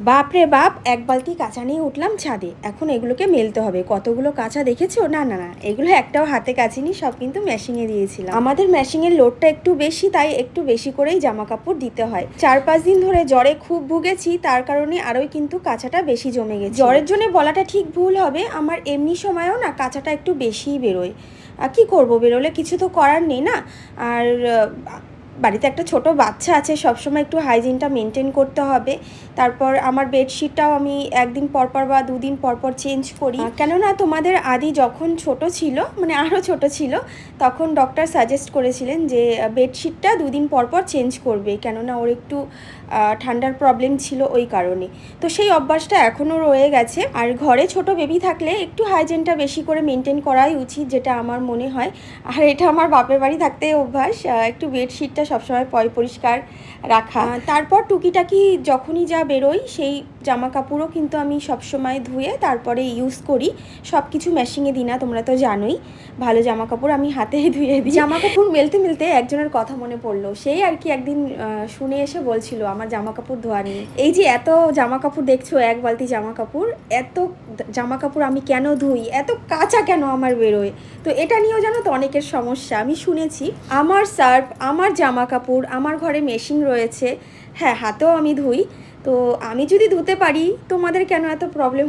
বাপরে বাপ, এক বালতি কাঁচা নিয়ে উঠলাম ছাদে। এখন এগুলোকে মেলতে হবে। কতগুলো কাঁচা দেখেছো? না না না, এগুলো একটাও হাতে কাচিনি, সব কিন্তু মেশিনে দিয়েছিলাম। আমাদের মেশিনের লোডটা একটু বেশি, তাই একটু বেশি করেই জামা কাপড় দিতে হয়। 4-5 দিন ধরে জ্বরে খুব ভুগেছি, তার কারণে আরোই কিন্তু কাঁচাটা বেশি জমে গেছে। জ্বরের জন্য বলাটা ঠিক ভুল হবে, আমার এমনি সময়েও না কাঁচাটা একটু বেশিই বেরোয়। কি করব, বেরোলে কিছু তো করার নেই না। আর বাড়িতে একটা ছোট বাচ্চা আছে, সবসময় একটু হাইজিনটা মেনটেন করতে হবে। তারপর আমার বেডশিটটাও আমি একদিন পরপর বা দুদিন পরপর চেঞ্জ করি, কেননা তোমাদের আদি যখন ছোট ছিল, মানে আরও ছোট ছিল, তখন ডক্টর সাজেস্ট করেছিলেন যে বেডশিটটা দুদিন পরপর চেঞ্জ করবে, কেননা ওর একটু ঠান্ডার প্রবলেম ছিল ওই কারণে। তো সেই অভ্যাসটা এখনও রয়ে গেছে। আর ঘরে ছোট বেবি থাকলে একটু হাইজিনটা বেশি করে মেনটেন করাই উচিত, যেটা আমার মনে হয়। আর এটা আমার বাপের বাড়ি থাকতে অভ্যাস, একটু বেডশিটটা সবসময় পরিষ্কার রাখা। তারপর টুকিটাকি যখনই যা বেরোই সেই জামা কাপড়ও কিন্তু আমি সবসময় ধুয়ে তারপরে ইউজ করি। সব কিছু মেশিনে দিই না, তোমরা তো জানোই। ভালো জামা কাপড় আমি হাতেই ধুয়ে দিই। জামা কাপড় মেলতে মেলতে একজনের কথা মনে পড়লো। সেই আর কি একদিন শুনে এসে বলছিল আমার জামা কাপড় ধোয়া নিয়ে, এই যে এত জামা কাপড় দেখছো, এক বালতি জামা কাপড়, এত জামা কাপড় আমি কেন ধুই, এত কাঁচা কেন আমার বেরোয়। তো এটা নিয়েও জানো তো অনেকের সমস্যা আমি শুনেছি। আমার সার্ফ, আমার জামা কাপড়, আমার ঘরে মেশিন রয়েছে, হ্যাঁ হাতেও আমি ধুই। তো আমি যদি ধুতে পারি, তোমাদের কেন এত প্রবলেম